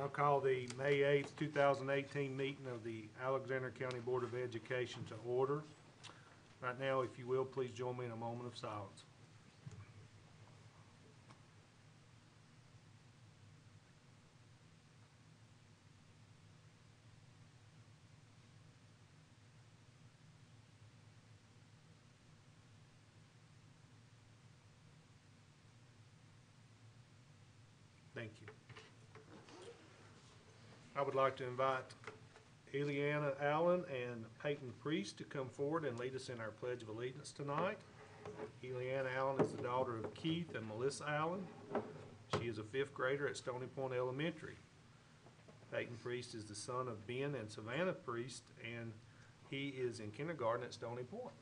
Now call the May 8th, 2018 meeting of the Alexander County Board of Education to order. Right now, if you will, please join me in a moment of silence. Thank you. I would like to invite Eliana Allen and Peyton Priest to come forward and lead us in our Pledge of Allegiance tonight. Eliana Allen is the daughter of Keith and Melissa Allen. She is a 5th grader at Stony Point Elementary. Peyton Priest is the son of Ben and Savannah Priest, and he is in kindergarten at Stony Point.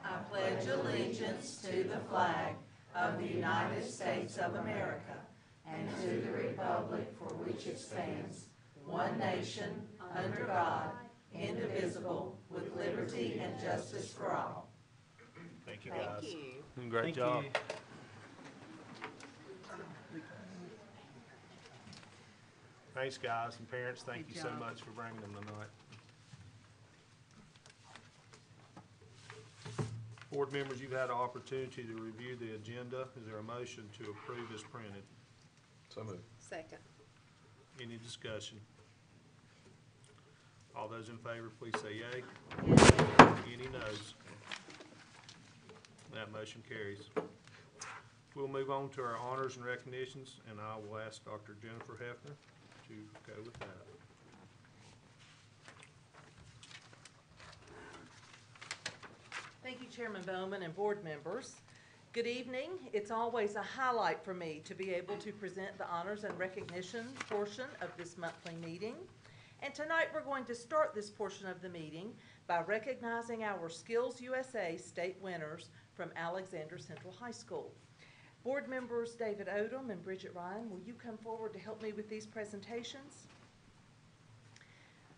I pledge allegiance to the flag of the United States of America and to the republic for which it stands, one nation, under God, indivisible, with liberty and justice for all. Thank you, guys. Thank you. Great job. Thanks, guys, and parents, thank you so much for bringing them tonight. Board members, you've had an opportunity to review the agenda. Is there a motion to approve as printed? So moved. Second. Any discussion? All those in favor, please say yea. Yes. Any noes? That motion carries. We'll move on to our honors and recognitions, and I will ask Dr. Jennifer Hefner to go with that. Thank you, Chairman Bowman and board members. Good evening. It's always a highlight for me to be able to present the honors and recognition portion of this monthly meeting. And tonight we're going to start this portion of the meeting by recognizing our Skills USA state winners from Alexander Central High School. Board members David Odom and Bridget Ryan, will you come forward to help me with these presentations?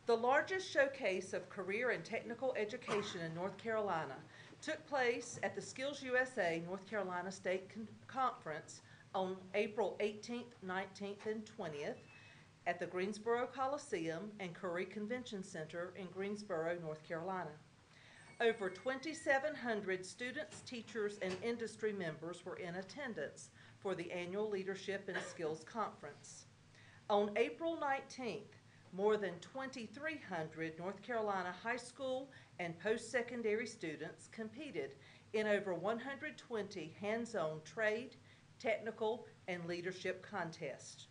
The largest showcase of career and technical education in North Carolina took place at the Skills USA North Carolina State Conference on April 18th, 19th, and 20th at the Greensboro Coliseum and Curry Convention Center in Greensboro, North Carolina. Over 2,700 students, teachers, and industry members were in attendance for the annual Leadership and Skills Conference. On April 19th, more than 2,300 North Carolina high school and post-secondary students competed in over 120 hands-on trade, technical, and leadership contests.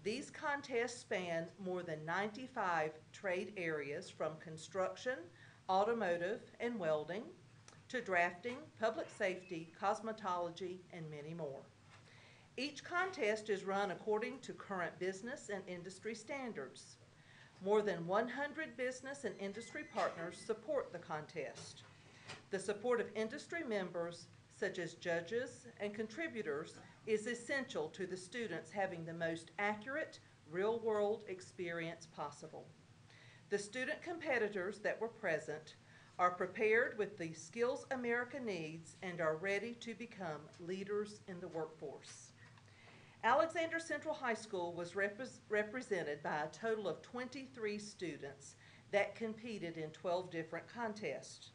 These contests span more than 95 trade areas from construction, automotive, and welding, to drafting, public safety, cosmetology, and many more. Each contest is run according to current business and industry standards. More than 100 business and industry partners support the contest. The support of industry members, such as judges and contributors, is essential to the students having the most accurate, real-world experience possible. The student competitors that were present are prepared with the skills America needs and are ready to become leaders in the workforce. Alexander Central High School was represented by a total of 23 students that competed in 12 different contests.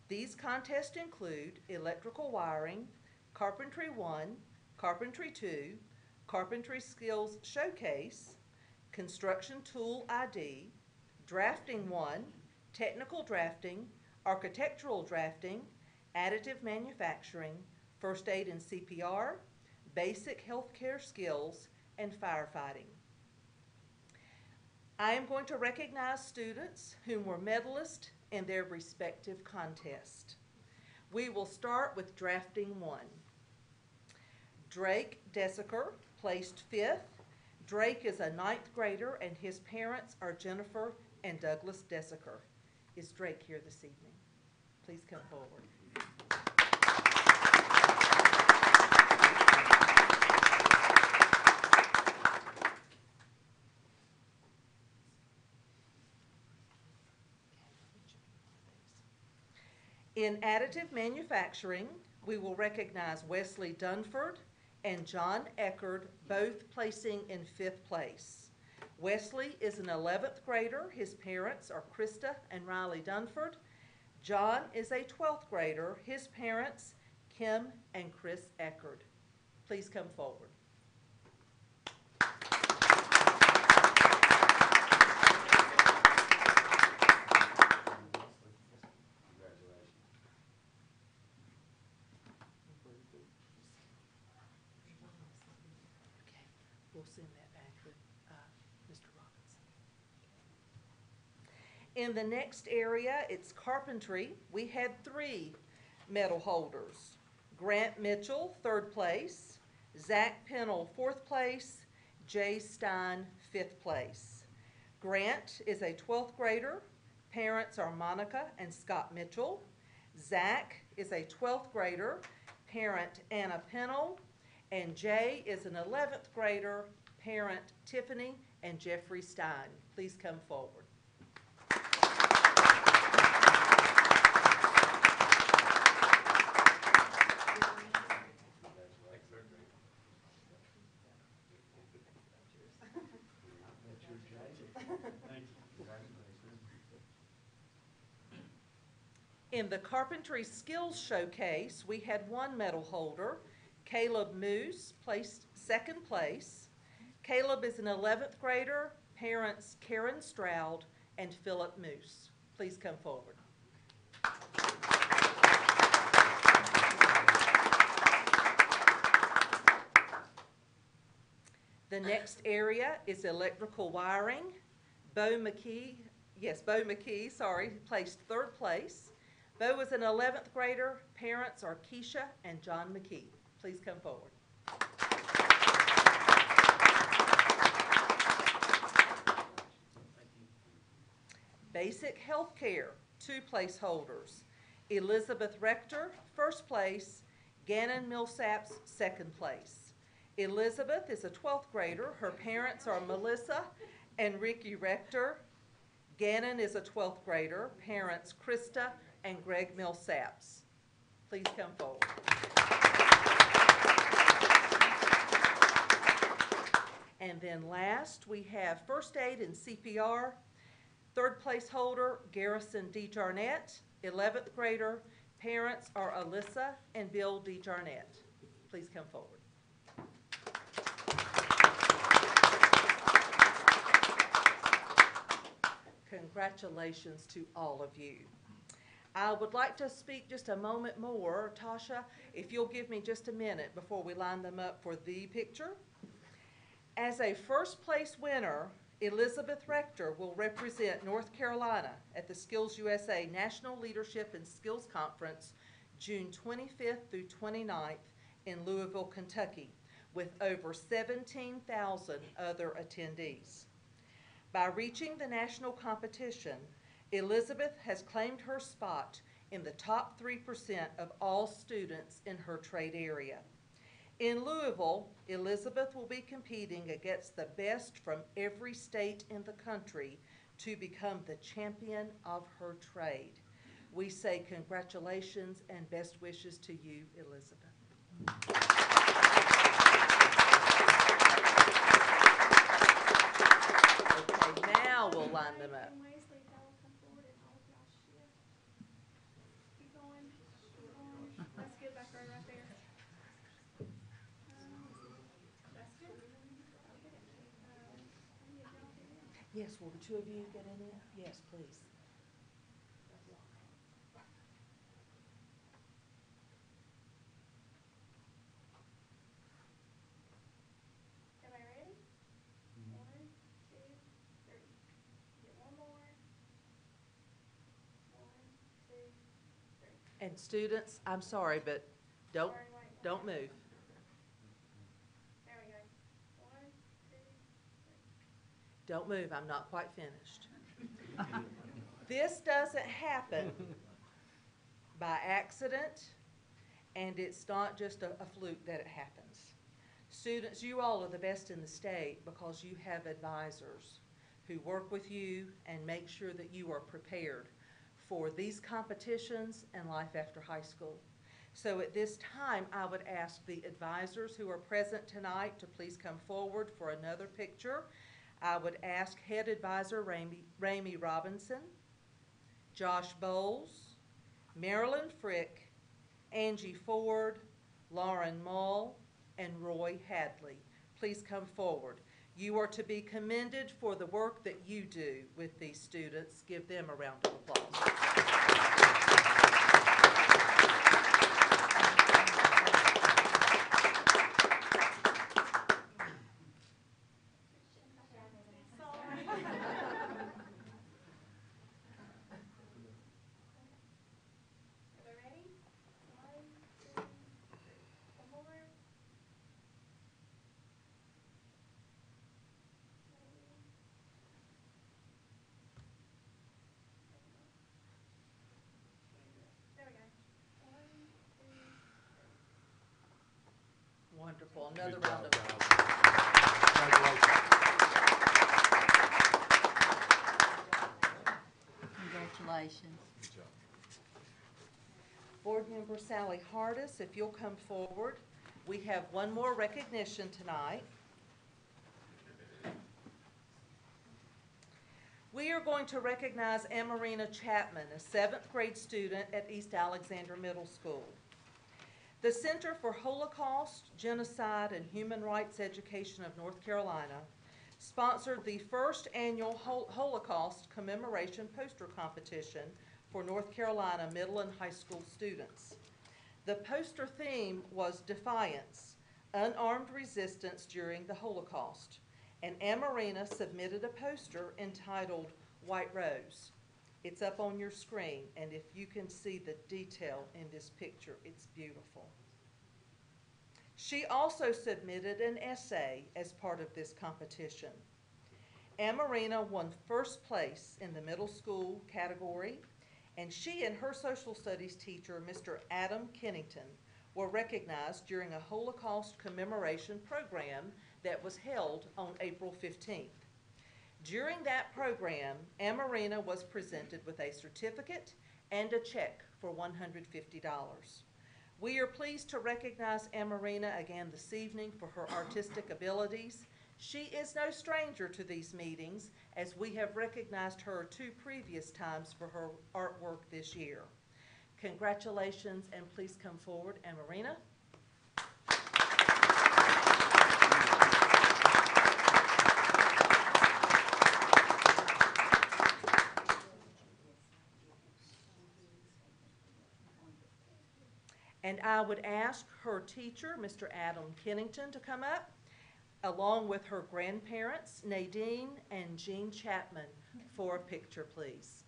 These contests include electrical wiring, Carpentry 1, Carpentry 2, Carpentry Skills Showcase, Construction Tool ID, Drafting 1, Technical Drafting, Architectural Drafting, Additive Manufacturing, First Aid and CPR, Basic Healthcare Skills, and Firefighting. I am going to recognize students whom were medalists in their respective contests. We will start with Drafting 1. Drake Desiker placed 5th. Drake is a 9th grader and his parents are Jennifer and Douglas Desiker. Is Drake here this evening? Please come forward. In additive manufacturing, we will recognize Wesley Dunford and John Eckerd, both placing in 5th place. Wesley is an 11th grader. His parents are Krista and Riley Dunford. John is a 12th grader. His parents, Kim and Chris Eckerd. Please come forward. We'll send that back with Mr. Robinson. In the next area, it's carpentry. We had 3 medal holders. Grant Mitchell, 3rd place. Zach Pennell, 4th place. Jay Stein, 5th place. Grant is a 12th grader. Parents are Monica and Scott Mitchell. Zach is a 12th grader. Parent Anna Pennell. And Jay is an 11th grader, parent Tiffany and Jeffrey Stein. Please come forward. In the Carpentry Skills Showcase, we had 1 medal holder. Caleb Moose placed 2nd place. Caleb is an 11th grader, parents Karen Stroud and Philip Moose. Please come forward. The next area is electrical wiring. Bo McKee, placed 3rd place. Bo is an 11th grader, parents are Keisha and John McKee. Please come forward. Basic health care, 2 placeholders. Elizabeth Rector, 1st place. Gannon Millsaps, 2nd place. Elizabeth is a 12th grader. Her parents are Melissa and Ricky Rector. Gannon is a 12th grader. Parents Krista and Greg Millsaps. Please come forward. And then last, we have first aid and CPR. 3rd place holder, Garrison D. Jarnett, 11th grader. Parents are Alyssa and Bill D. Jarnett. Please come forward. Congratulations to all of you. I would like to speak just a moment more. Tasha, if you'll give me just a minute before we line them up for the picture. As a 1st place winner, Elizabeth Rector will represent North Carolina at the Skills USA National Leadership and Skills Conference, June 25th through 29th in Louisville, Kentucky, with over 17,000 other attendees. By reaching the national competition, Elizabeth has claimed her spot in the top 3% of all students in her trade area. In Louisville, Elizabeth will be competing against the best from every state in the country to become the champion of her trade. We say congratulations and best wishes to you, Elizabeth. Okay, now we'll line them up. That's good, back right there. That's good. Yes, will the 2 of you get in it? Yes, please. Everybody ready? 1, 2, 3. Get 1 more. 1, 2, 3. And students, I'm sorry, but don't move. There we go. 1, 2, 3. Don't move, I'm not quite finished. This doesn't happen by accident, and it's not just a fluke that it happens. Students, you all are the best in the state because you have advisors who work with you and make sure that you are prepared for these competitions and life after high school. So at this time, I would ask the advisors who are present tonight to please come forward for another picture. I would ask Head Advisor Ramey Robinson, Josh Bowles, Marilyn Frick, Angie Ford, Lauren Mull, and Roy Hadley. Please come forward. You are to be commended for the work that you do with these students. Give them a round of applause. Wonderful. Another Good round of job, applause. guys. Congratulations. Good job. Board Member Sally Hardis, if you'll come forward. We have one more recognition tonight. We are going to recognize Amarina Chapman, a 7th grade student at East Alexander Middle School. The Center for Holocaust, Genocide, and Human Rights Education of North Carolina sponsored the first annual Holocaust commemoration poster competition for North Carolina middle and high school students. The poster theme was Defiance, Unarmed Resistance During the Holocaust, and Amarina submitted a poster entitled White Rose. It's up on your screen, and if you can see the detail in this picture, it's beautiful. She also submitted an essay as part of this competition. Amarina won first place in the middle school category, and she and her social studies teacher, Mr. Adam Kennington, were recognized during a Holocaust commemoration program that was held on April 15th. During that program, Amarina was presented with a certificate and a check for $150. We are pleased to recognize Amarina again this evening for her artistic abilities. She is no stranger to these meetings, as we have recognized her 2 previous times for her artwork this year. Congratulations, and please come forward, Amarina. And I would ask her teacher, Mr. Adam Kennington, to come up, along with her grandparents, Nadine and Jean Chapman, for a picture, please.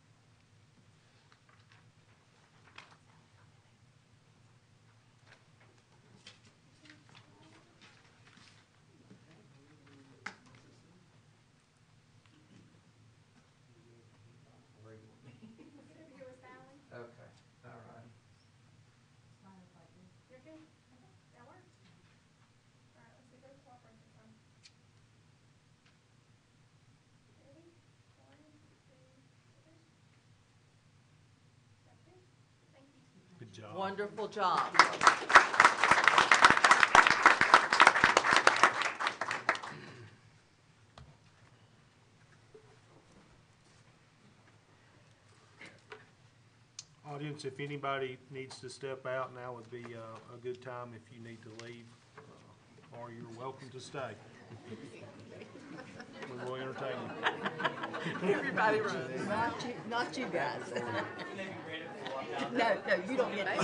Okay, all right. You're good. That works. All right, let's see who's cooperating this time. Ready? 1, 2, 3. That's it. Thank you. Good job. Wonderful job. Audience, if anybody needs to step out, now would be a good time if you need to leave, or you're welcome to stay. We will entertain you. Everybody runs. Not you guys. No, you don't get it.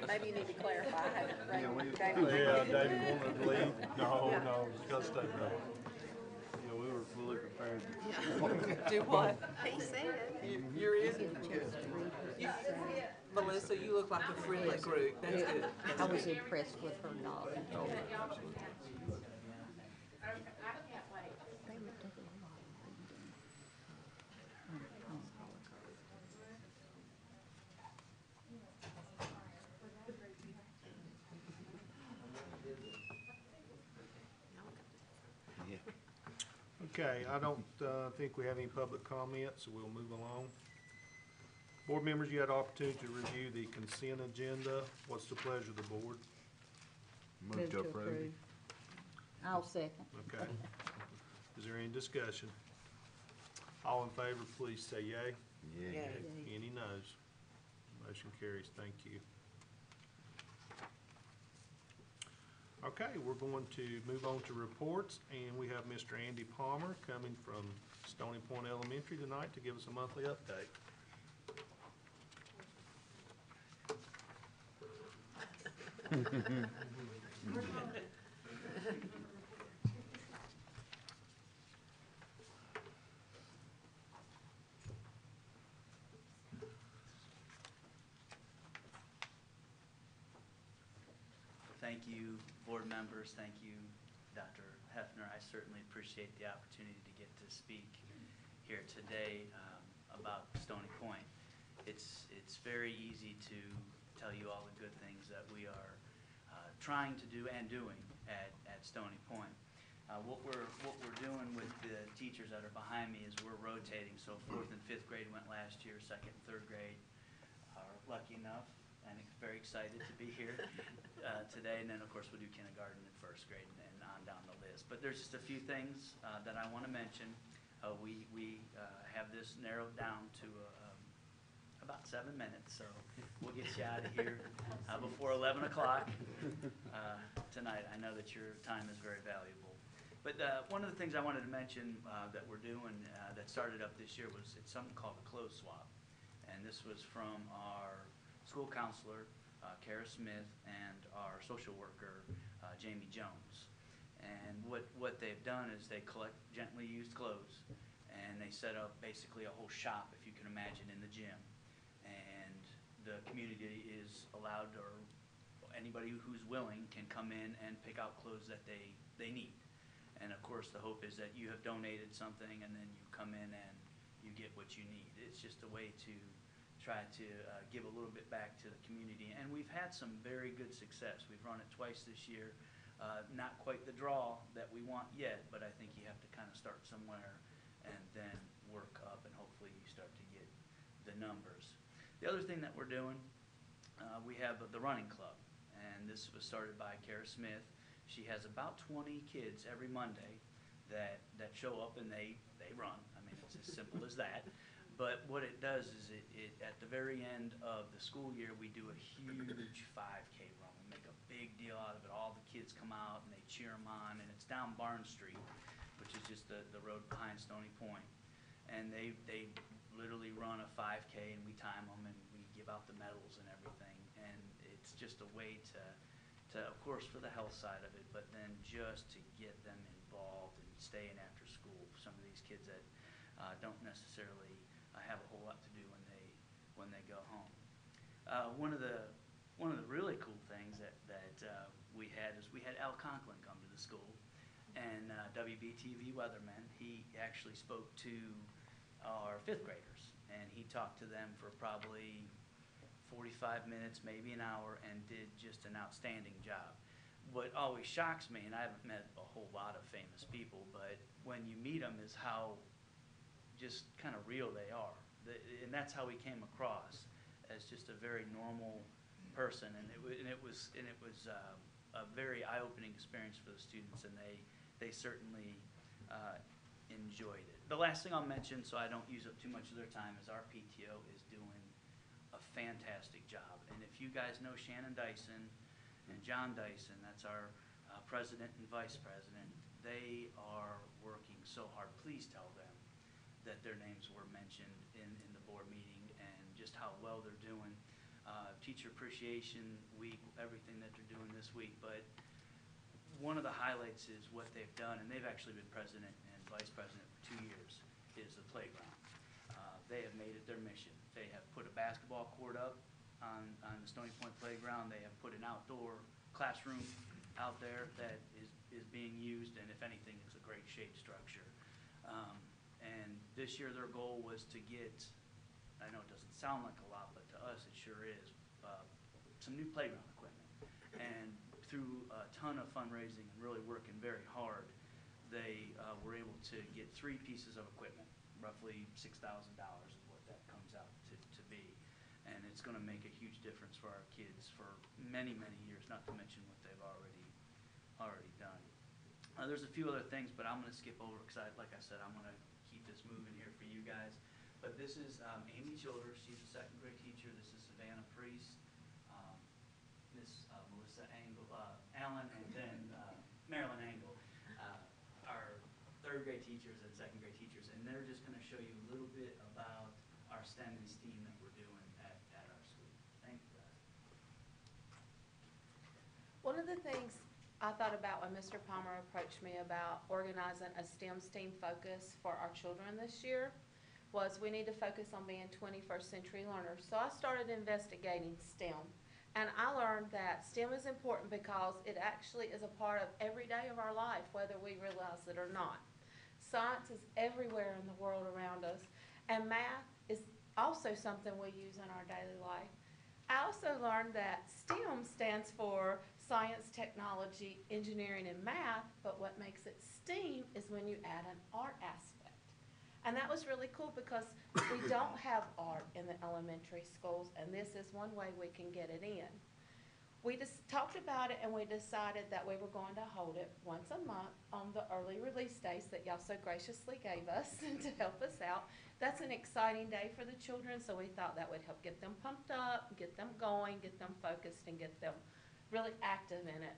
Maybe you need to clarify. I haven't read Yeah, David wanted to leave. No, you gotta stay, bro. Yeah, we were fully prepared. Do what? He said. You're in? Melissa, you look like a friendly group. That's good. I was impressed with her knowledge. I can't wait. They would take a lot of reading on Holocaust. Okay, I don't think we have any public comments, so we'll move along. Board members, you had opportunity to review the consent agenda. What's the pleasure of the board? Move to approve. I'll second. Okay. Is there any discussion? All in favor, please say yea. Yay. Any noes? Motion carries. Thank you. Okay, we're going to move on to reports, and we have Mr. Andy Palmer coming from Stony Point Elementary tonight to give us a monthly update. Thank you, board members. Thank you, Dr. Hefner. I certainly appreciate the opportunity to get to speak here today about Stony Point. It's very easy to tell you all the good things that we are trying to do and doing at Stony Point. What we're doing with the teachers that are behind me is we're rotating. So 4th and 5th grade went last year. 2nd and 3rd grade are lucky enough and very excited to be here today. And then, of course, we'll do kindergarten and 1st grade and on down the list. But there's just a few things that I want to mention. We have this narrowed down to about 7 minutes, so we'll get you out of here before 11 o'clock tonight. I know that your time is very valuable. But one of the things I wanted to mention that we're doing that started up this year was it's something called a clothes swap. And this was from our school counselor, Kara Smith, and our social worker, Jamie Jones. And what they've done is they collect gently used clothes, and they set up basically a whole shop, if you can imagine, in the gym. And the community is allowed, or anybody who's willing can come in and pick out clothes that they need. And of course, the hope is that you have donated something, and then you come in and you get what you need. It's just a way to try to give a little bit back to the community. And we've had some very good success. We've run it twice this year. Not quite the draw that we want yet, but I think you have to kind of start somewhere and then work up, and hopefully you start to get the numbers. The other thing that we're doing, we have the running club, and this was started by Kara Smith. She has about 20 kids every Monday that show up and they run. I mean, it's as simple as that. But what it does is it at the very end of the school year, we do a huge 5K run. We make a big deal out of it. All the kids come out and they cheer them on, and it's down Barn Street, which is just the road behind Stony Point. And they literally run a 5K, and we time them, and we give out the medals and everything. And it's just a way to of course, for the health side of it, but then just to get them involved and staying after school. Some of these kids that don't necessarily have a whole lot to do when they go home. One of the really cool things that we had is we had Al Conklin come to the school, and WBTV weatherman. He actually spoke to our 5th graders, and he talked to them for probably 45 minutes, maybe an hour, and did just an outstanding job. What always shocks me, and I haven't met a whole lot of famous people, but when you meet them is how just kind of real they are. And that's how he came across, as just a very normal person. And it was a very eye-opening experience for the students, and they certainly enjoyed it. The last thing I'll mention, so I don't use up too much of their time, is our PTO is doing a fantastic job. And if you guys know Shannon Dyson and John Dyson, that's our president and vice president, they are working so hard. Please tell them that their names were mentioned in the board meeting, and just how well they're doing. Teacher Appreciation Week, everything that they're doing this week. But one of the highlights is what they've done, and they've actually been president and vice president for 2 years, is the playground. They have made it their mission. They have put a basketball court up on the Stony Point playground. They have put an outdoor classroom out there that is being used, and if anything, it's a great shade structure. And this year their goal was to get, I know it doesn't sound like a lot, but to us it sure is, some new playground equipment. And through a ton of fundraising and really working very hard, they were able to get 3 pieces of equipment. Roughly $6,000 is what that comes out to be. and it's gonna make a huge difference for our kids for many, many years, not to mention what they've already done. There's a few other things, but I'm gonna skip over, because like I said, I'm gonna keep this moving here for you guys. But this is Amy Childers, she's a second grade teacher. This is Savannah Priest, Miss Melissa Allen, and then Marilyn Angle, our third grade teachers and second grade teachers, and they're just gonna show you a little bit about our STEM and STEAM that we're doing at our school. Thank you, guys. One of the things I thought about when Mr. Palmer approached me about organizing a STEM focus for our children this year was we need to focus on being 21st century learners. So I started investigating STEM. And I learned that STEM is important because it actually is a part of every day of our life, whether we realize it or not. Science is everywhere in the world around us. And math is also something we use in our daily life. I also learned that STEM stands for science, technology, engineering, and math, but what makes it STEAM is when you add an art aspect. And that was really cool because we don't have art in the elementary schools, and this is one way we can get it in. We just talked about it, and we decided that we were going to hold it once a month on the early release days that y'all so graciously gave us to help us out. That's an exciting day for the children, so we thought that would help get them pumped up, get them going, get them focused, and get them really active in it.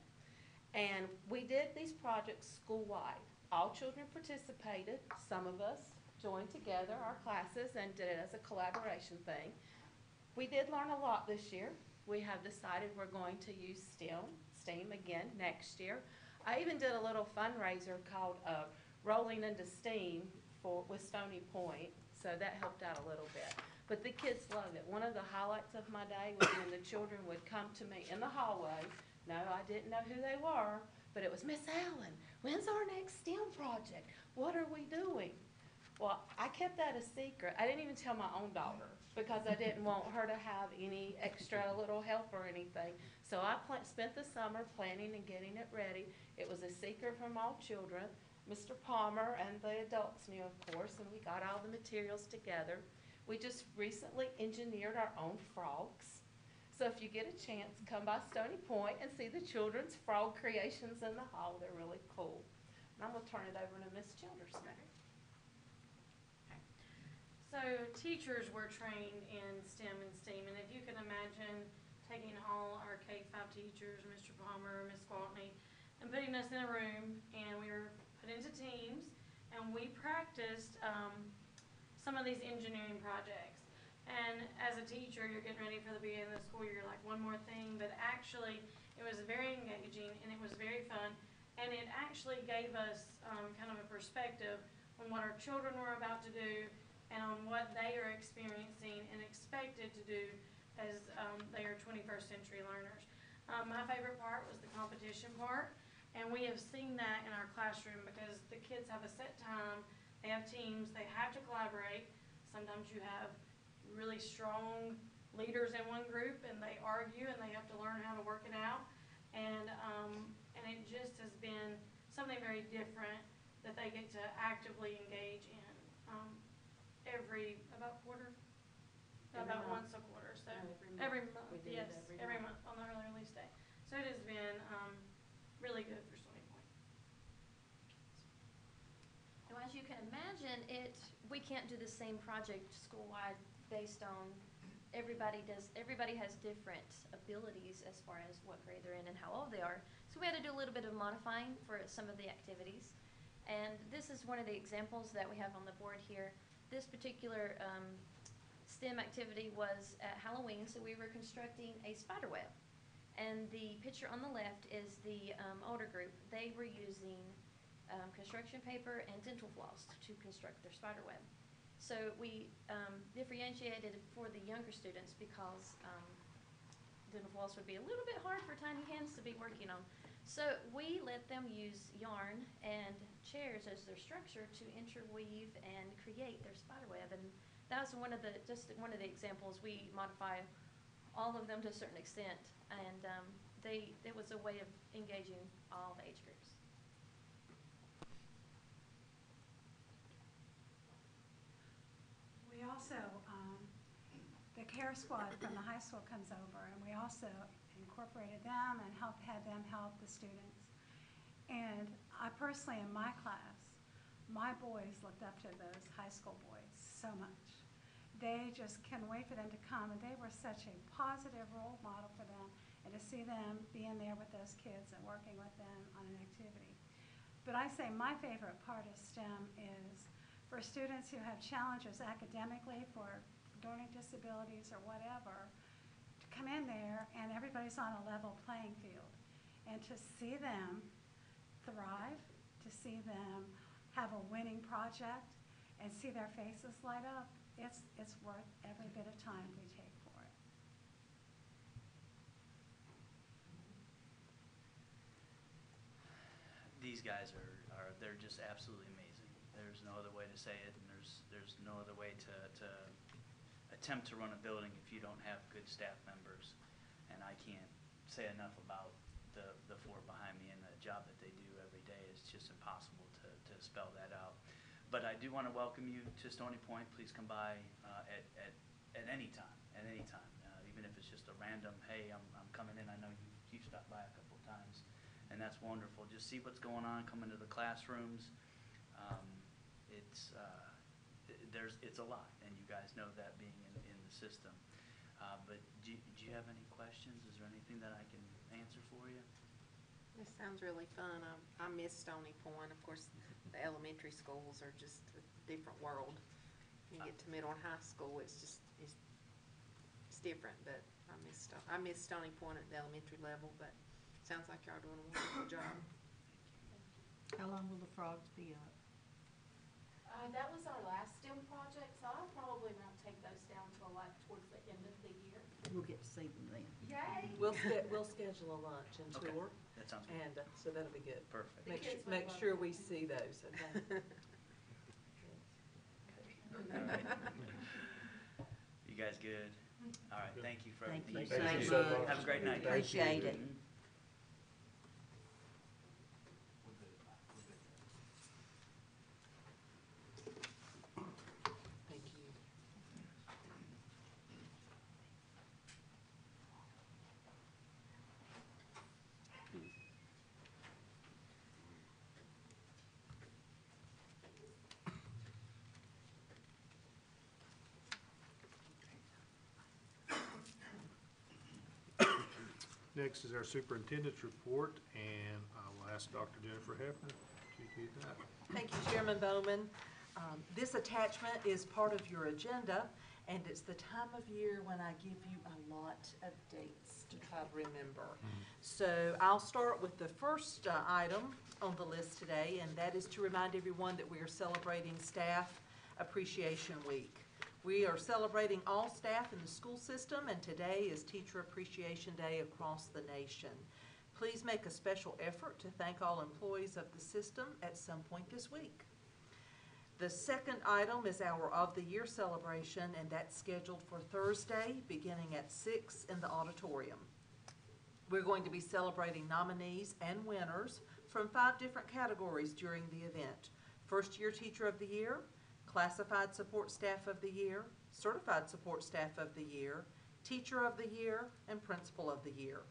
And we did these projects school-wide. All children participated. Some of us joined together, our classes, and did it as a collaboration thing. We did learn a lot this year. We have decided we're going to use STEAM again next year. I even did a little fundraiser called Rolling into STEAM with Stony Point, so that helped out a little bit. But the kids love it. One of the highlights of my day was when the children would come to me in the hallway. No, I didn't know who they were, but it was, Miss Allen, when's our next STEM project? What are we doing? Well, I kept that a secret. I didn't even tell my own daughter because I didn't want her to have any extra little help or anything. So I spent the summer planning and getting it ready. It was a secret from all children. Mr. Palmer and the adults knew, of course, and we got all the materials together. We just recently engineered our own frogs. So if you get a chance, come by Stony Point and see the children's frog creations in the hall. They're really cool. And I'm going to turn it over to Miss Childers now. So teachers were trained in STEM and STEAM, and if you can imagine taking all our K-5 teachers, Mr. Palmer, Ms. Gwaltney, and putting us in a room, and we were put into teams, and we practiced some of these engineering projects. And as a teacher, you're getting ready for the beginning of the school year, like one more thing, but actually it was very engaging and it was very fun, and it actually gave us kind of a perspective on what our children were about to do and on what they are experiencing and expected to do as they are 21st century learners. My favorite part was the competition part, and we have seen that in our classroom because the kids have a set time, they have teams, they have to collaborate. Sometimes you have really strong leaders in one group and they argue and they have to learn how to work it out. And it just has been something very different that they get to actively engage in. About once a quarter, so every month, yes, every month on the early release day. So it has been really good for Stony Point. Now, as you can imagine, we can't do the same project school-wide based on everybody has different abilities as far as what grade they're in and how old they are. So we had to do a little bit of modifying for some of the activities. And this is one of the examples that we have on the board here. This particular STEM activity was at Halloween, so we were constructing a spider web. And the picture on the left is the older group. They were using construction paper and dental floss to construct their spider web. So we differentiated for the younger students because dental floss would be a little bit hard for tiny hands to be working on. So we let them use yarn and chairs as their structure to interweave and create their spider web. And that was just one of the examples. We modify all of them to a certain extent, and it was a way of engaging all the age groups. We also, the care squad from the high school comes over, and we also incorporated them and had them help the students. And I personally, in my class, my boys looked up to those high school boys so much. They just couldn't wait for them to come, and they were such a positive role model for them, and to see them being there with those kids and working with them on an activity. But I say my favorite part of STEM is for students who have challenges academically, for learning disabilities or whatever, to come in there and everybody's on a level playing field. And to see them thrive, to see them have a winning project, and see their faces light up, it's worth every bit of time we take for it. These guys they're just absolutely amazing. There's no other way to say it, and there's no other way to attempt to run a building if you don't have good staff members. And I can't say enough about the four behind me and the job that they do every day. It's just impossible to spell that out. But I do want to welcome you to Stony Point. Please come by at any time, even if it's just a random, hey, I'm coming in. I know you've stopped by a couple of times, and that's wonderful. Just see what's going on, come into the classrooms. It's a lot, and you guys know that being in the system. But do you have any questions? Is there anything that I can answer for you? This sounds really fun. I miss Stony Point. Of course, the elementary schools are just a different world. You get to middle and high school, it's different. But I miss Stony Point at the elementary level. But it sounds like y'all are doing a wonderful job. How long will the frogs be up? That was our last STEM project, so I probably won't take those down till like towards the end of the year. We'll get to see them then. Yay! We'll schedule a lunch and Okay. tour, That sounds good. and so that'll be good. Perfect. The kids would Make love sure it. we see those. Okay? All right. You guys good? All right. Thank you for Thank everything. you Thank you so so much. Have a great night. Appreciate it. Thank you. Next is our Superintendents Report, and I will ask Dr. Jennifer Hefner to do that. Thank you, Chairman Bowman. This attachment is part of your agenda, and it's the time of year when I give you a lot of dates to try to remember. So I'll start with the first item on the list today, and that is to remind everyone that we are celebrating Staff Appreciation Week. We are celebrating all staff in the school system, and today is Teacher Appreciation Day across the nation. Please make a special effort to thank all employees of the system at some point this week. The second item is our Of the Year celebration, and that's scheduled for Thursday, beginning at 6 in the auditorium. We're going to be celebrating nominees and winners from 5 different categories during the event. First Year Teacher of the Year, Classified Support Staff of the Year, Certified Support Staff of the Year, Teacher of the Year, and Principal of the Year.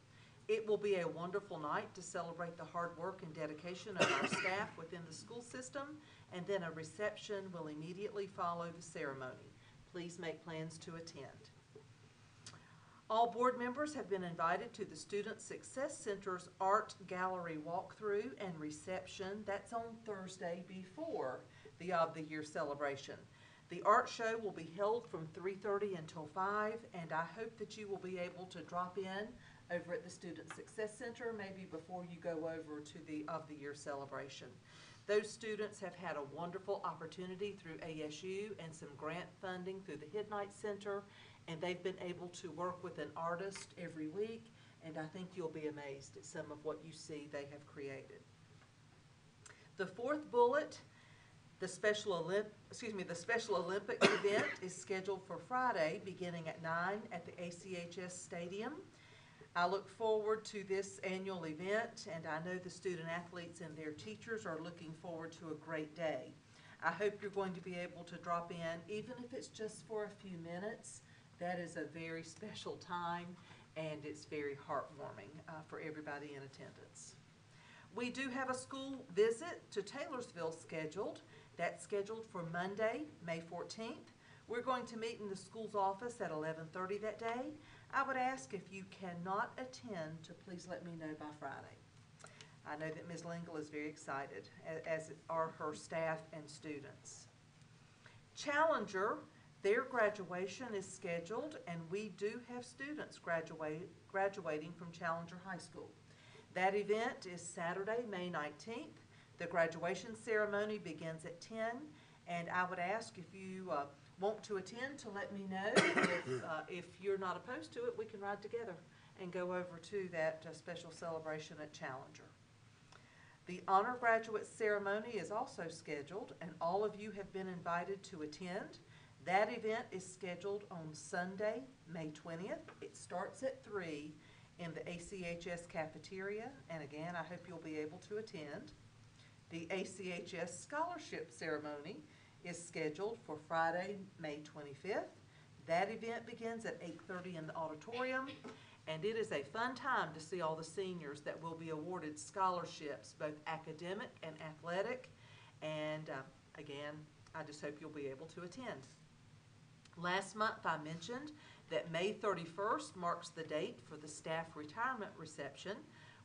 It will be a wonderful night to celebrate the hard work and dedication of our staff within the school system, and then a reception will immediately follow the ceremony. Please make plans to attend. All board members have been invited to the Student Success Center's Art Gallery walkthrough and reception. That's on Thursday before the Of the Year celebration. The art show will be held from 3:30 until 5, and I hope that you will be able to drop in over at the Student Success Center, maybe before you go over to the Of the Year celebration. Those students have had a wonderful opportunity through ASU and some grant funding through the Hidnight Center, and they've been able to work with an artist every week, and I think you'll be amazed at some of what you see they have created. The fourth bullet, the Special Olympics event is scheduled for Friday, beginning at 9 at the ACS Stadium. I look forward to this annual event, and I know the student athletes and their teachers are looking forward to a great day. I hope you're going to be able to drop in, even if it's just for a few minutes. That is a very special time, and it's very heartwarming for everybody in attendance. We do have a school visit to Taylorsville scheduled. That's scheduled for Monday, May 14th. We're going to meet in the school's office at 11:30 that day. I would ask if you cannot attend to please let me know by Friday. I know that Ms. Lingle is very excited, as are her staff and students. Challenger, their graduation is scheduled, and we do have students graduating from Challenger High School. That event is Saturday, May 19th. The graduation ceremony begins at 10, and I would ask if you want to attend to let me know. If you're not opposed to it, we can ride together and go over to that special celebration at Challenger. The honor graduate ceremony is also scheduled, and all of you have been invited to attend. That event is scheduled on Sunday, May 20th. It starts at 3 in the ACHS cafeteria, and again, I hope you'll be able to attend. The ACHS scholarship ceremony is scheduled for Friday, May 25th. That event begins at 8:30 in the auditorium, and it is a fun time to see all the seniors that will be awarded scholarships, both academic and athletic. And again, I just hope you'll be able to attend. Last month I mentioned that May 31st marks the date for the staff retirement reception.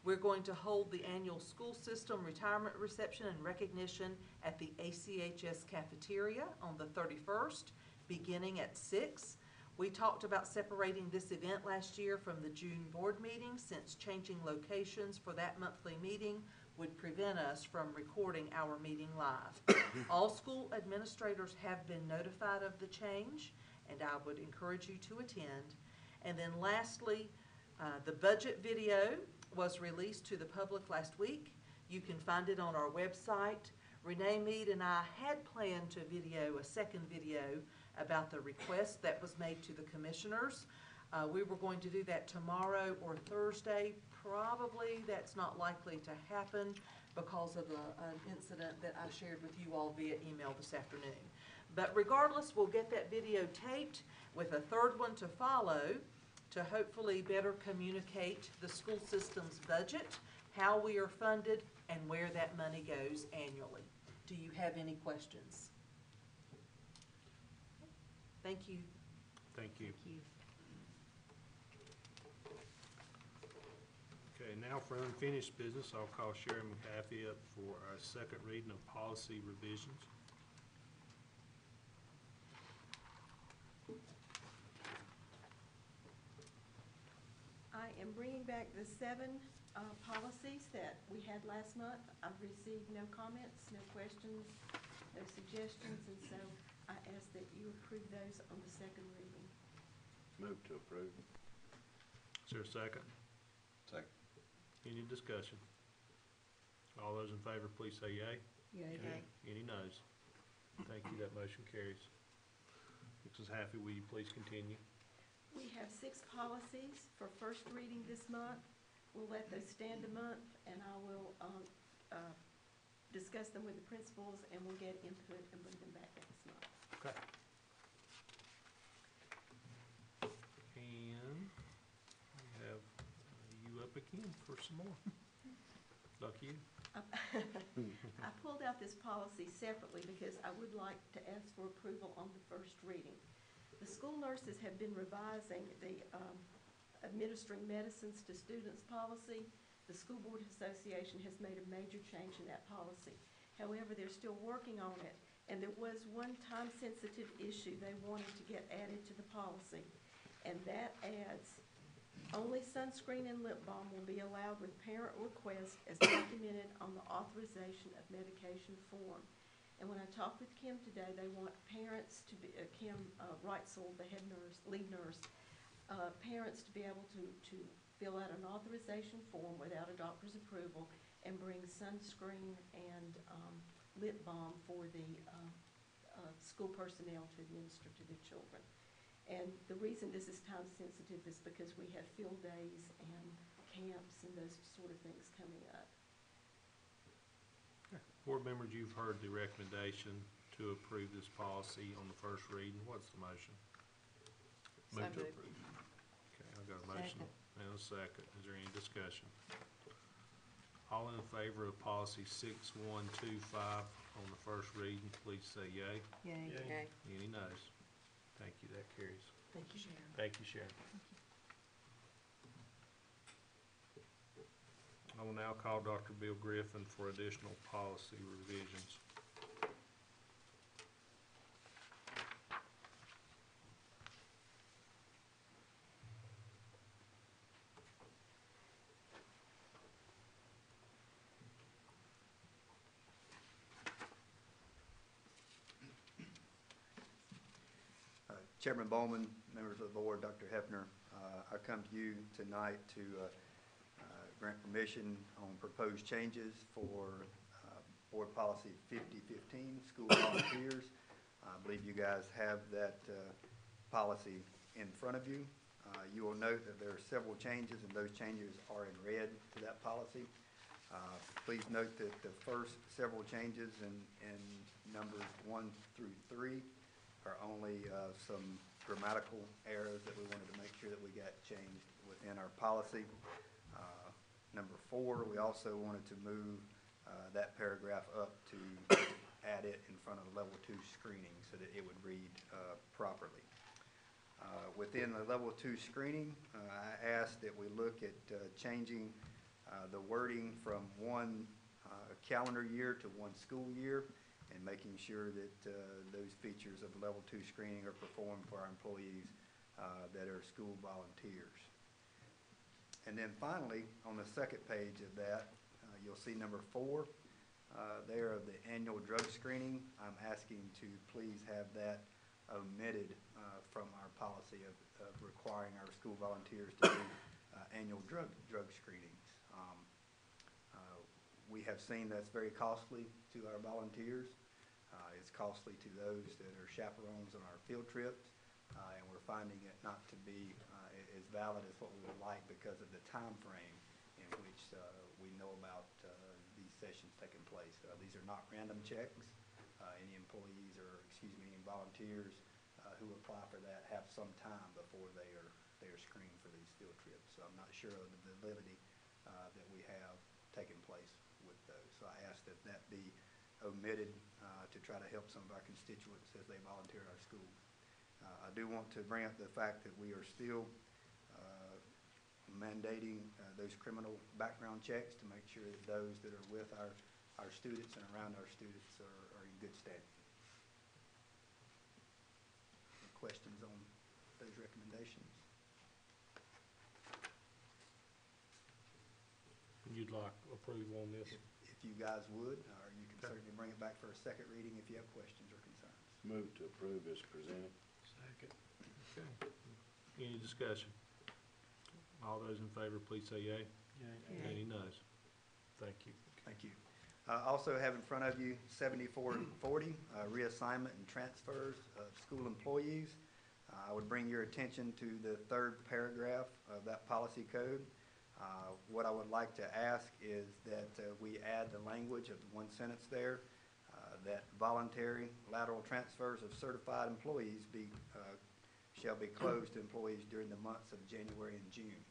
We're going to hold the annual school system retirement reception and recognition at the ACHS cafeteria on the 31st, beginning at 6. We talked about separating this event last year from the June board meeting, since changing locations for that monthly meeting would prevent us from recording our meeting live. All school administrators have been notified of the change, and I would encourage you to attend. And then lastly, the budget video was released to the public last week. You can find it on our website. Renee Mead and I had planned to video a second video about the request that was made to the commissioners. We were going to do that tomorrow or Thursday. Probably that's not likely to happen because of an incident that I shared with you all via email this afternoon. But regardless, we'll get that video taped with a third one to follow to hopefully better communicate the school system's budget, how we are funded, and where that money goes annually. Do you have any questions? Thank you. Thank you. Thank you. Okay, now for unfinished business, I'll call Sharon McAfee up for our second reading of policy revisions. I am bringing back the 7 policies that we had last month. I've received no comments, no questions, no suggestions, and so I ask that you approve those on the second reading. Move to approve. Is there a second? Second. Any discussion? All those in favor, please say yea. Yay. Any noes? Thank you, that motion carries. Mrs. Haffey, will you please continue? We have 6 policies for first reading this month. We'll let those stand a month, and I will discuss them with the principals, and we'll get input and bring them back next month. Okay. And we have you up again for some more. Lucky you. I pulled out this policy separately because I would like to ask for approval on the first reading. The school nurses have been revising the administering medicines to students policy. The School Board Association has made a major change in that policy. However, they're still working on it, and there was one time-sensitive issue they wanted to get added to the policy, and that adds only sunscreen and lip balm will be allowed with parent request as documented on the authorization of medication form. And when I talked with Kim today, they want parents to be, Kim Reitzel, the lead nurse, parents to be able to fill out an authorization form without a doctor's approval and bring sunscreen and lip balm for the school personnel to administer to their children. And the reason this is time sensitive is because we have field days and camps and those sort of things coming up. Board members, you've heard the recommendation to approve this policy on the first reading. What's the motion? So Move to moved. approve. Okay, I've got a motion and a second. Is there any discussion? All in favor of policy 6125 on the first reading, please say yay. Yay. Okay. Any noes? Thank you, that carries. Thank you, Sharon. Thank you, Sharon. I will now call Dr. Bill Griffin for additional policy revisions. Chairman Bowman, members of the board, Dr. Hefner, I come to you tonight to grant permission on proposed changes for Board Policy 5015, School Volunteers. I believe you guys have that policy in front of you. You will note that there are several changes, and those changes are in red to that policy. Please note that the first several changes in numbers 1 through 3 are only some grammatical errors that we wanted to make sure that we got changed within our policy. Number 4, we also wanted to move that paragraph up to add it in front of level 2 screening so that it would read properly. Within the level 2 screening, I asked that we look at changing the wording from one calendar year to one school year, and making sure that those features of level 2 screening are performed for our employees that are school volunteers. And then finally, on the second page of that, you'll see number 4 there of the annual drug screening. I'm asking to please have that omitted from our policy of requiring our school volunteers to do annual drug screenings. We have seen that's very costly to our volunteers. It's costly to those that are chaperones on our field trips, and we're finding it not to be as valid as what we would like because of the time frame in which we know about these sessions taking place. These are not random checks. Any employees or, any volunteers who apply for that have some time before they are screened for these field trips. So I'm not sure of the validity that we have taking place with those. So I ask that that be omitted to try to help some of our constituents as they volunteer at our schools. I do want to bring up the fact that we are still mandating those criminal background checks to make sure that those that are with our students and around our students are in good standing. Any questions on those recommendations? You'd like approval on this? If you guys would, or you can certainly bring it back for a second reading if you have questions or concerns. Move to approve as presented. Second. Okay. Any discussion? All those in favor, please say yay. Yay. Any noes? Thank you. Thank you. Also have in front of you 7440, reassignment and transfers of school employees. I would bring your attention to the third paragraph of that policy code. What I would like to ask is that we add the language of one sentence there, that voluntary lateral transfers of certified employees shall be closed to employees during the months of January and June.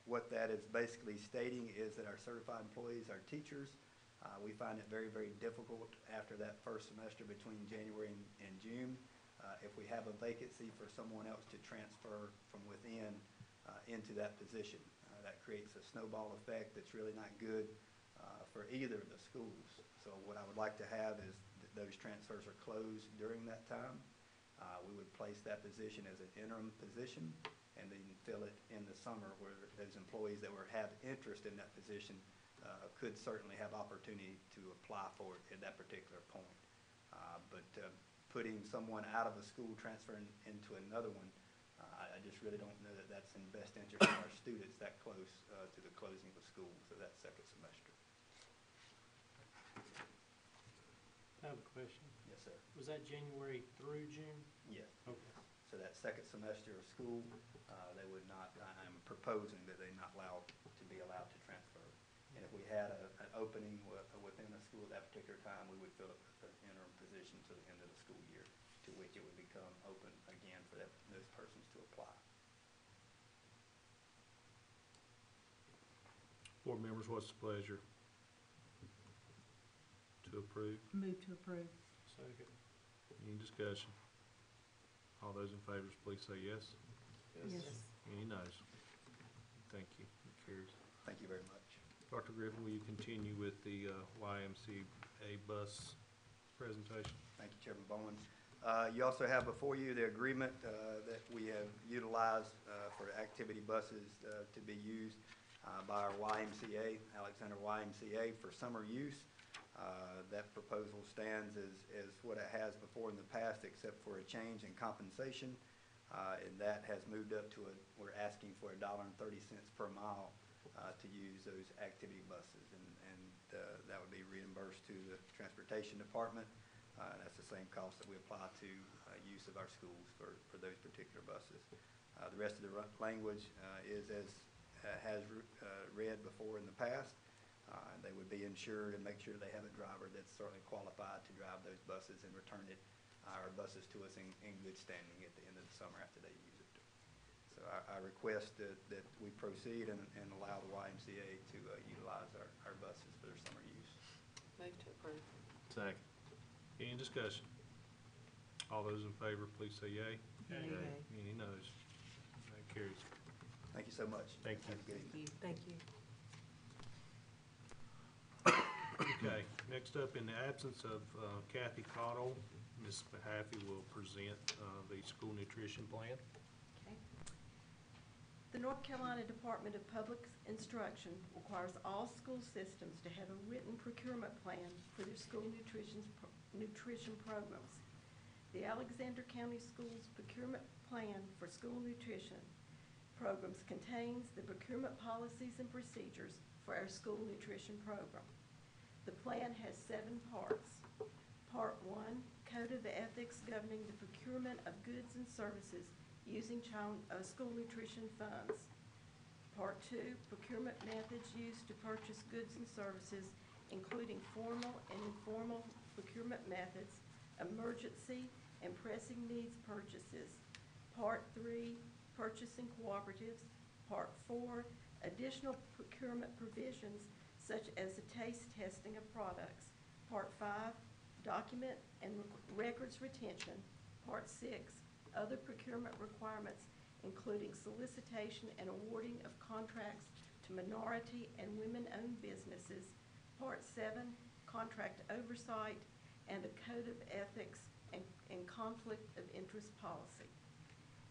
What that is basically stating is that our certified employees, our teachers, we find it very, very difficult after that first semester between January and June. If we have a vacancy for someone else to transfer from within into that position. That creates a snowball effect that's really not good for either of the schools. So what I would like to have is that those transfers are closed during that time. We would place that position as an interim position and then fill it in the summer where those employees that have interest in that position could certainly have opportunity to apply for it at that particular point. But putting someone out of a school, transferring into another one, I just really don't know that that's in the best interest of our students that close to the closing of the school, so that second semester. I have a question. Yes, sir. Was that January through June? Yes. Okay. So that second semester of school, they would not, I'm proposing that they not be allowed to transfer. And if we had an opening within a school at that particular time, we would fill it with an interim position to the end of the school year. to which it would become open again for those persons to apply. Board members, what's the pleasure? To approve? Move to approve. Second. Any discussion? All those in favor, please say yes. Yes. Any noes? Thank you. It carries. Thank you very much. Dr. Griffin, will you continue with the YMCA bus presentation? Thank you, Chairman Bowman. You also have before you the agreement that we have utilized for activity buses to be used by our YMCA, Alexander YMCA, for summer use. That proposal stands as what it has before in the past, except for a change in compensation. And that has moved up to we're asking for $1.30 per mile to use those activity buses. And that would be reimbursed to the Transportation Department. That's the same cost that we apply to use of our schools for those particular buses. The rest of the language is as has read before in the past. They would be insured and make sure they have a driver that's certainly qualified to drive those buses and return our buses to us in good standing at the end of the summer after they use it. So I request that we proceed and allow the YMCA to utilize our buses for their summer use. Move to approve. Second. Any discussion? All those in favor, please say yea. Yea. Any noes? That carries. Thank you so much. Thank you. Have a good evening. Thank you. Okay, next up, in the absence of Kathy Cottle, Ms. Mahaffey will present the school nutrition plan. Okay. The North Carolina Department of Public Instruction requires all school systems to have a written procurement plan for their school nutrition programs. The Alexander County Schools Procurement Plan for School Nutrition Programs contains the procurement policies and procedures for our school nutrition program. The plan has 7 parts. Part 1, Code of Ethics governing the procurement of goods and services using school nutrition funds. Part 2, procurement methods used to purchase goods and services, including formal and informal procurement methods, emergency and pressing needs purchases. Part 3, purchasing cooperatives. Part 4, additional procurement provisions such as the taste testing of products. Part 5, document and records retention. Part 6, other procurement requirements, including solicitation and awarding of contracts to minority and women-owned businesses. Part 7, contract oversight, and a code of ethics and conflict of interest policy.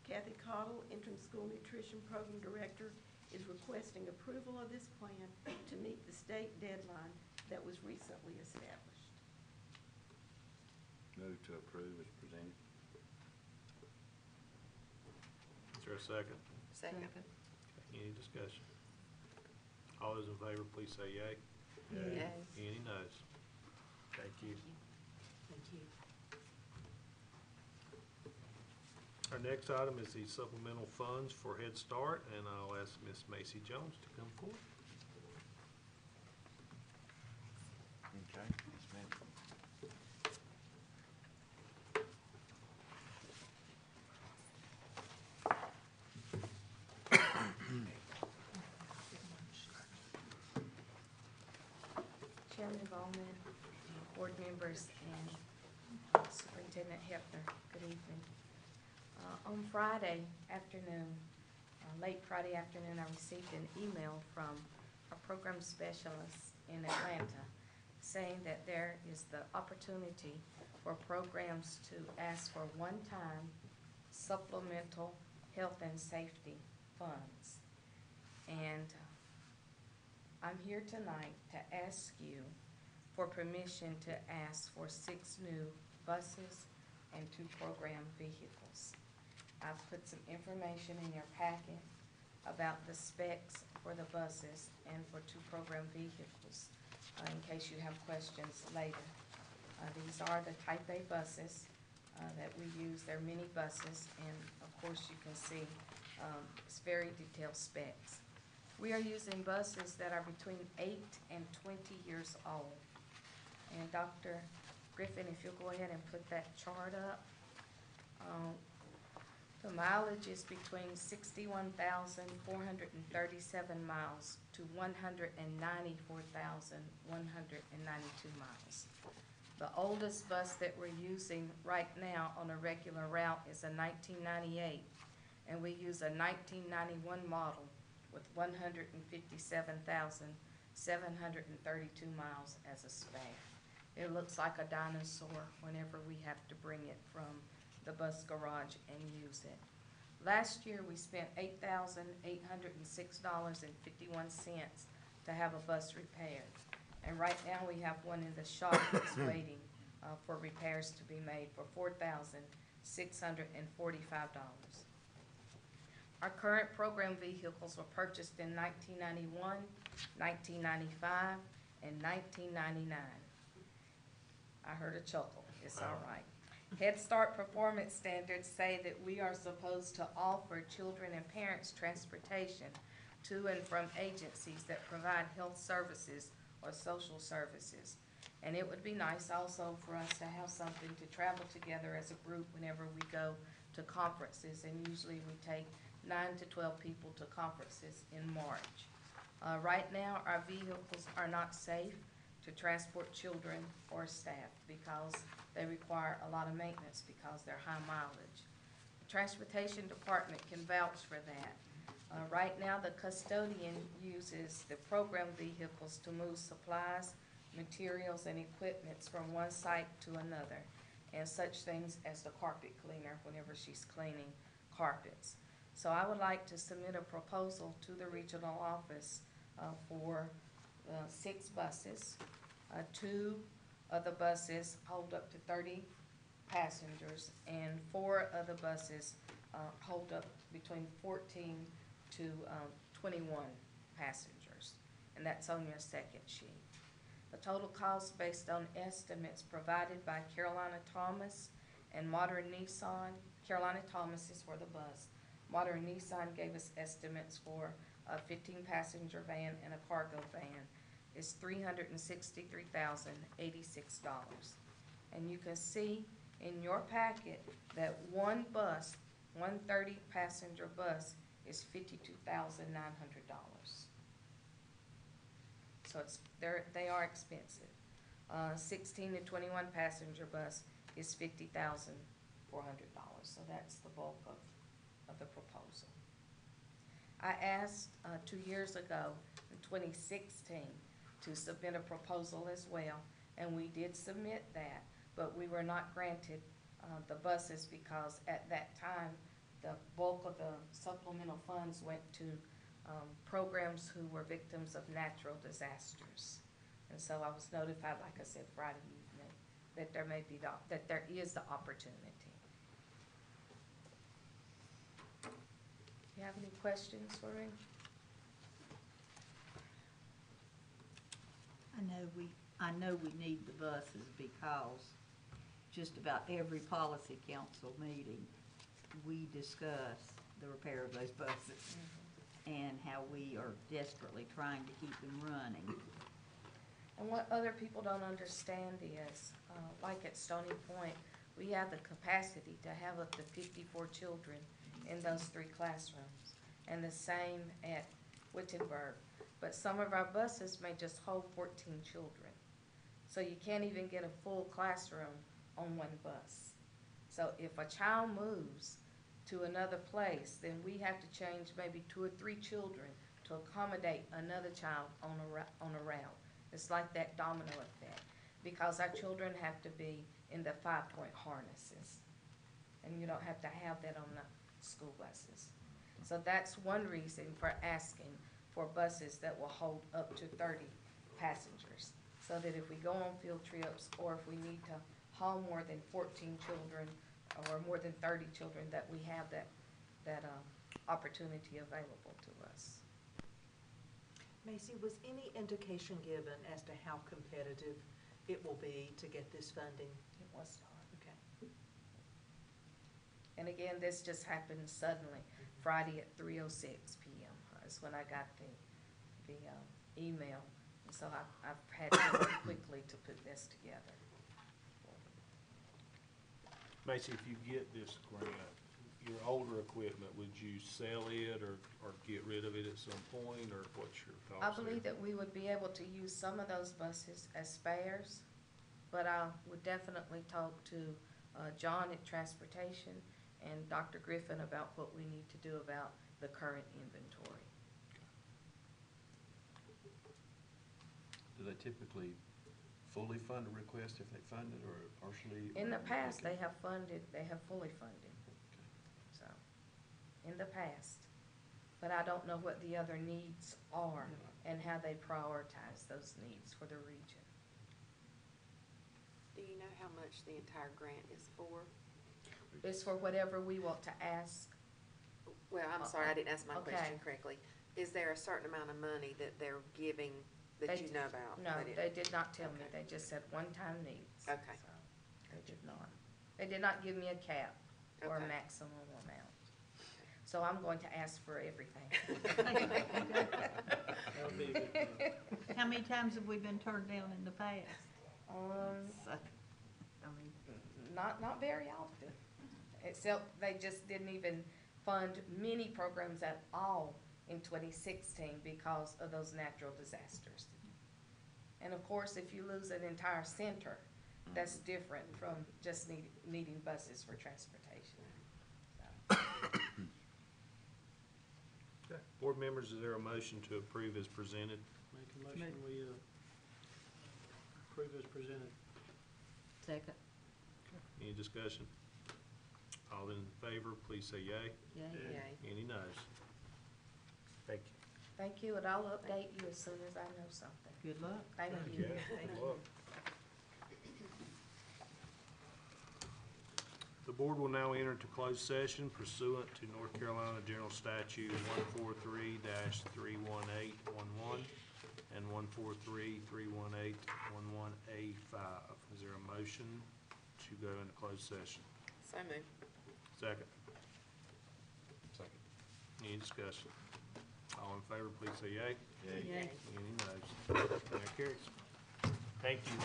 Kathy Cottle, Interim School Nutrition Program Director, is requesting approval of this plan to meet the state deadline that was recently established. Move to approve as presented. Is there a second? Second. Any discussion? All those in favor, please say yea. Yea. Any noes? Thank you. Thank you. Our next item is the supplemental funds for Head Start, and I'll ask Ms. Macy Jones to come forward. Okay, yes, ma'am. Chairman Bowman, board members, and Superintendent Hefner, good evening. On Friday afternoon, late Friday afternoon, I received an email from a program specialist in Atlanta saying that there is the opportunity for programs to ask for one-time supplemental health and safety funds. And I'm here tonight to ask you for permission to ask for 6 new buses and 2 program vehicles. I've put some information in your packet about the specs for the buses and for 2 program vehicles, in case you have questions later. These are the Type A buses that we use. They're mini buses, and of course you can see it's very detailed specs. We are using buses that are between 8 and 20 years old. And Dr. Griffin, if you'll go ahead and put that chart up. The mileage is between 61,437 miles to 194,192 miles. The oldest bus that we're using right now on a regular route is a 1998, and we use a 1991 model with 157,732 miles as a spare. It looks like a dinosaur whenever we have to bring it from the bus garage and use it. Last year, we spent $8,806.51 to have a bus repaired. And right now, we have one in the shop that's waiting for repairs to be made for $4,645. Our current program vehicles were purchased in 1991, 1995, and 1999. I heard a chuckle. It's all right. Head Start performance standards say that we are supposed to offer children and parents transportation to and from agencies that provide health services or social services. And it would be nice also for us to have something to travel together as a group whenever we go to conferences. And usually we take 9 to 12 people to conferences in March. Right now, our vehicles are not safe to transport children or staff because they require a lot of maintenance because they're high mileage. The Transportation Department can vouch for that. Right now, the custodian uses the program vehicles to move supplies, materials, and equipments from one site to another, and such things as the carpet cleaner whenever she's cleaning carpets. So I would like to submit a proposal to the regional office for 6 buses. 2 of the buses hold up to 30 passengers, and 4 of the buses hold up between 14 to 21 passengers, and that's on your second sheet. The total cost based on estimates provided by Carolina Thomas and Modern Nissan. Carolina Thomas is for the bus. Modern Nissan gave us estimates for a 15-passenger van and a cargo van. Is $363,086. And you can see in your packet that one bus, one 30-passenger bus, is $52,900. So they are expensive. 16 to 21 passenger bus is $50,400. So that's the bulk of the proposal. I asked 2 years ago, in 2016, to submit a proposal as well, and we did submit that, but we were not granted the buses because at that time, the bulk of the supplemental funds went to programs who were victims of natural disasters. And so I was notified, like I said, Friday evening, that there may be that there is the opportunity. Do you have any questions for me? I know we need the buses because just about every policy council meeting, we discuss the repair of those buses and how we are desperately trying to keep them running. And what other people don't understand is, like at Stony Point, we have the capacity to have up to 54 children in those 3 classrooms, and the same at Wittenberg. But some of our buses may just hold 14 children. So you can't even get a full classroom on one bus. So if a child moves to another place, then we have to change maybe 2 or 3 children to accommodate another child on a route. It's like that domino effect, because our children have to be in the 5-point harnesses, and you don't have to have that on the school buses. So that's one reason for asking for buses that will hold up to 30 passengers, so that if we go on field trips or if we need to haul more than 14 children or more than 30 children, that we have that opportunity available to us. Macy, was any indication given as to how competitive it will be to get this funding? It was not. Okay. And again, this just happened suddenly, Friday at 3:06 p.m. is when I got the email. And so I've had to work quickly to put this together. Macy, if you get this grant, your older equipment, would you sell it or get rid of it at some point, or what's your I thoughts there? believe that we would be able to use some of those buses as spares, but I would definitely talk to John at Transportation and Dr. Griffin about what we need to do about the current inventory. Do they typically fully fund a request if they fund it, or partially? In the or past, can- they have fully funded, so, in the past. But I don't know what the other needs are and how they prioritize those needs for the region. Do you know how much the entire grant is for? It's for whatever we want to ask. Well, I'm sorry, I didn't ask my Okay. question correctly. Is there a certain amount of money that they're giving that They you know about? No, They didn't? they did not tell me. Okay. They just said one-time needs. Okay. So, they did not. They did not give me a cap or a Okay. maximum amount. So I'm going to ask for everything. That would be a good thing. How many times have we been turned down in the past? So, I mean, Not very often, except they just didn't even fund many programs at all in 2016 because of those natural disasters. And of course, if you lose an entire center, that's different from just needing buses for transportation. So, Okay. Board members, is there a motion to approve as presented? Make a motion, we approve as presented. second, Any discussion? All in favor, please say yay. yay. Yay. Any noes? Thank you. thank you, and I'll update you as soon as I know something. Good luck. Thank you. Good luck. The board will now enter into closed session pursuant to North Carolina General Statute 143-31811 and 143-31811A5. Is there a motion to go into closed session? So moved. Second. Second. Any discussion? All in favor, please say yay. Yay. Any noes? That carries. Thank you.